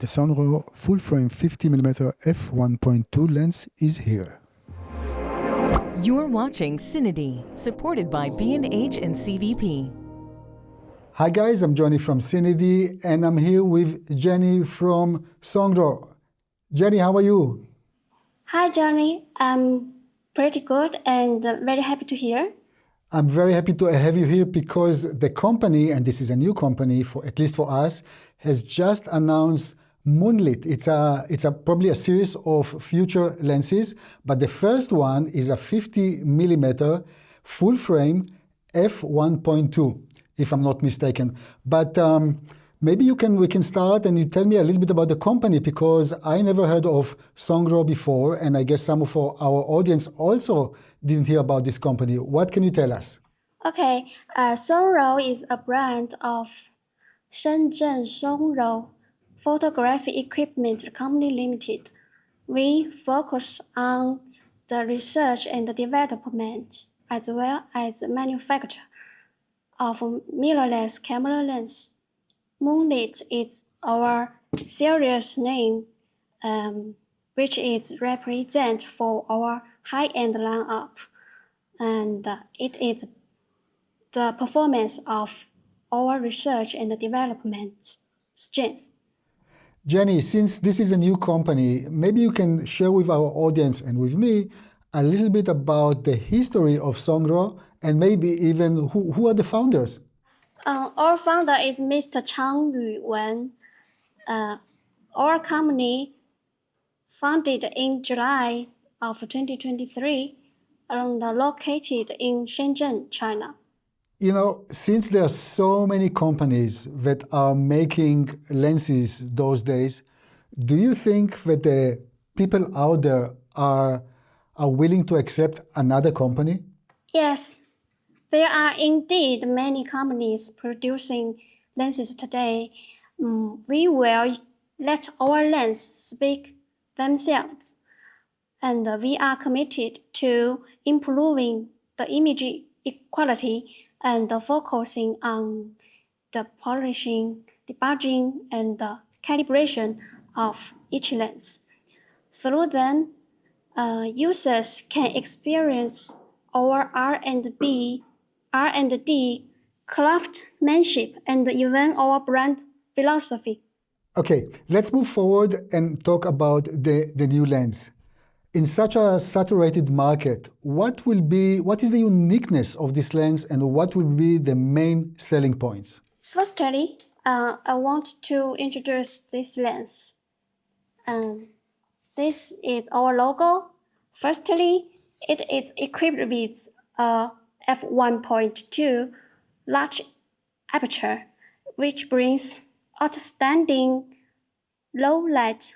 The SongRaw full-frame 50mm f1.2 lens is here. You're watching CineD, supported by B&H and CVP. Hi guys, I'm Johnny from CineD and I'm here with Jenny from SongRaw. Jenny, how are you? Hi Johnny, I'm pretty good and very happy to hear. I'm very happy to have you here because the company, and this is a new company for at least for us, has just announced Moonlit. It's probably a series of future lenses, but the first one is a 50mm full frame f1.2, if I'm not mistaken. But maybe we can start and you tell me a little bit about the company, because I never heard of SongRaw before, and I guess some of our audience also didn't hear about this company. What can you tell us? Okay, SongRaw is a brand of Shenzhen SongRaw Photography Equipment Company Limited. We focus on the research and the development as well as the manufacture of mirrorless camera lens. Moonlit is our series name, which is represent for our high-end lineup, and it is the performance of our research and development strength. Jenny, since this is a new company, maybe you can share with our audience and with me a little bit about the history of SongRaw and maybe even who are the founders? Our founder is Mr. Chang Yuwen. Our company founded in July of 2023 and located in Shenzhen, China. You know, since there are so many companies that are making lenses those days, do you think that the people out there are willing to accept another company? Yes, there are indeed many companies producing lenses today. We will let our lenses speak themselves, and we are committed to improving the image quality and focusing on the polishing, debugging, and the calibration of each lens. Through them, users can experience our R&D, craftsmanship, and even our brand philosophy. Okay, let's move forward and talk about the new lens. In such a saturated market, what is the uniqueness of this lens and what will be the main selling points? Firstly, I want to introduce this lens. This is our logo. Firstly, it is equipped with a f1.2 large aperture, which brings outstanding low light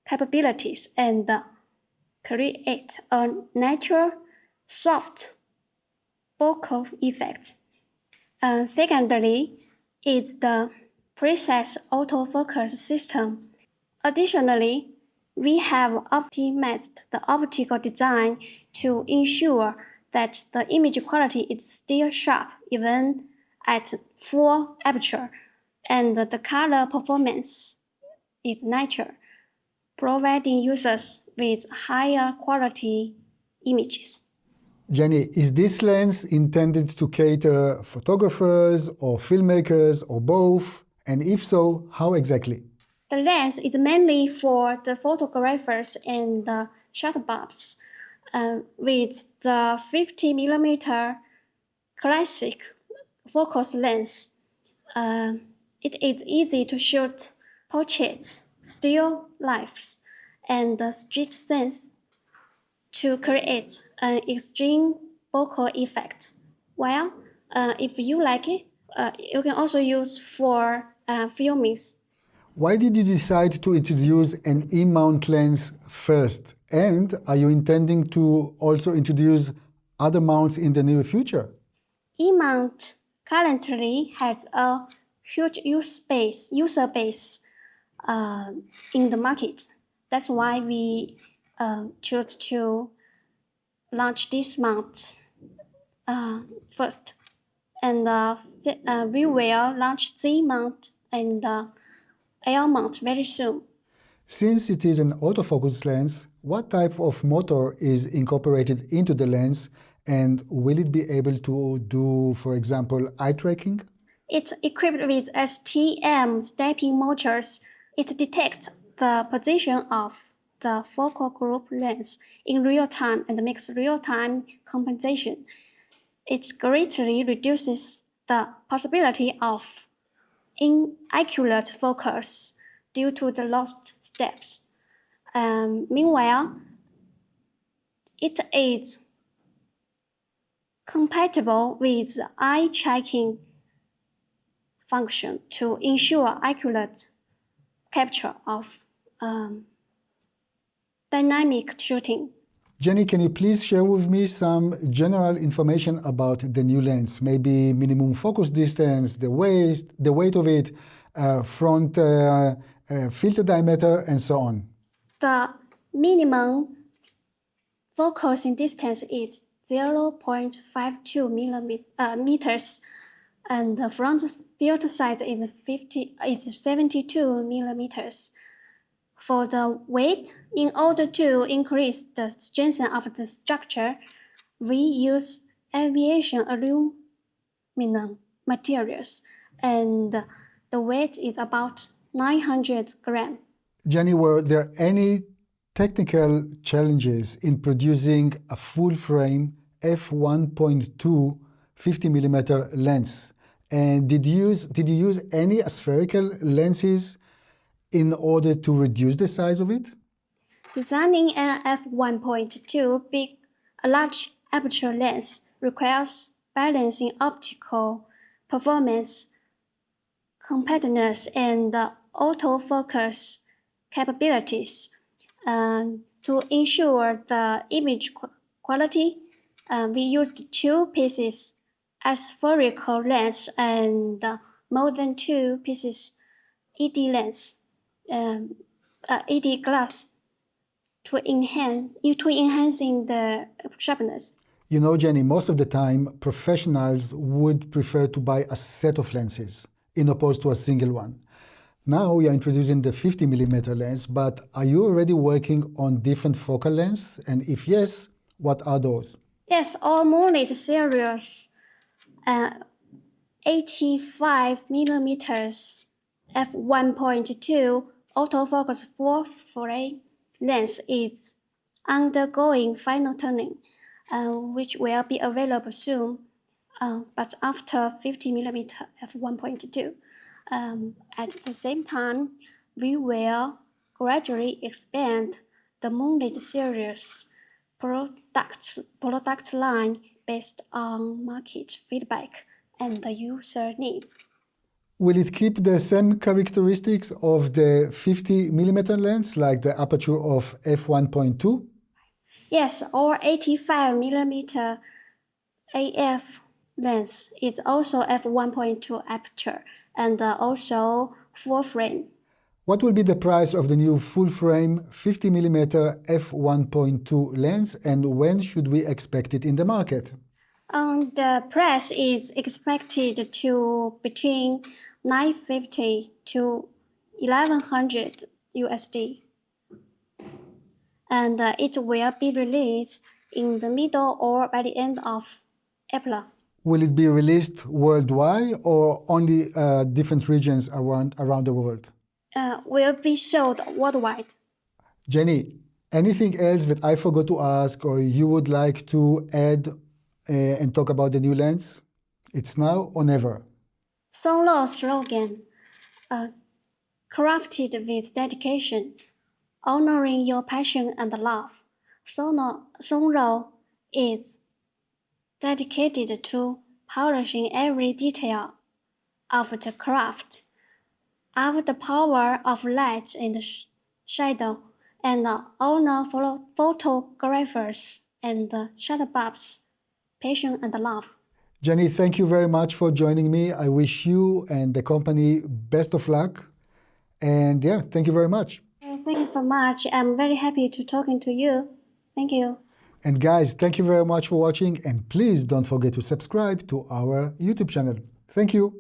capabilities and create a natural, soft bokeh effect. Secondly, it's the precise autofocus system. Additionally, we have optimized the optical design to ensure that the image quality is still sharp even at full aperture, and the color performance is natural, providing users with higher quality images. Jenny, is this lens intended to cater photographers or filmmakers or both? And if so, how exactly? The lens is mainly for the photographers and the shutter bulbs. With the 50mm classic focus lens, it is easy to shoot portraits, still lifes, and street scenes to create an extreme bokeh effect. Well, if you like it, you can also use for filming. Why did you decide to introduce an E-mount lens first? And are you intending to also introduce other mounts in the near future? E-mount currently has a huge user base in the market. That's why we chose to launch this mount first. And we will launch Z mount and air mount very soon. Since it is an autofocus lens, what type of motor is incorporated into the lens, and will it be able to do, for example, eye tracking? It's equipped with STM stepping motors. It detects the position of the focal group lens in real time and makes real-time compensation. It greatly reduces the possibility of inaccurate focus due to the lost steps. Meanwhile, it is compatible with eye tracking function to ensure accurate capture of dynamic shooting. Jenny, can you please share with me some general information about the new lens? Maybe minimum focus distance, the weight of it, front filter diameter, and so on. The minimum focusing distance is 0.52 meters, and the front filter size is 72 millimeters. For the weight, in order to increase the strength of the structure, we use aviation aluminum materials, and the weight is about 900 grams. Jenny, were there any technical challenges in producing a full-frame f1.2 50mm lens? And did you use any spherical lenses in order to reduce the size of it? Designing an f1.2 large aperture lens requires balancing optical performance, compactness, and autofocus capabilities. To ensure the image quality, we used two pieces spherical lens and more than two pieces ED lens, ED glass to enhancing the sharpness. You know, Jenny, most of the time, professionals would prefer to buy a set of lenses in opposed to a single one. Now we are introducing the 50mm lens, but are you already working on different focal lengths? And if yes, what are those? Yes, all Moonlit series 85mm f1.2 autofocus full-frame lens is undergoing final tuning, which will be available soon, but after 50mm f1.2. At the same time, we will gradually expand the Moonlit series product line based on market feedback and the user needs. Will it keep the same characteristics of the 50mm lens, like the aperture of f1.2? Yes, our 85mm AF lens is also f1.2 aperture and also full frame. What will be the price of the new full-frame 50mm f1.2 lens, and when should we expect it in the market? The price is expected to between $950 to $1,100 USD, and it will be released in the middle or by the end of April. Will it be released worldwide or only different regions around the world? Will be sold worldwide. Jenny, anything else that I forgot to ask or you would like to add and talk about the new lens? It's now or never. SongRaw slogan, crafted with dedication, honoring your passion and love. SongRaw is dedicated to polishing every detail of the craft, of the power of light and shadow, and honor photographers and shutterbulbs, passion and love. Jenny, thank you very much for joining me. I wish you and the company best of luck. And yeah, thank you very much. Thank you so much. I'm very happy to talking to you. Thank you. And guys, thank you very much for watching, and please don't forget to subscribe to our YouTube channel. Thank you.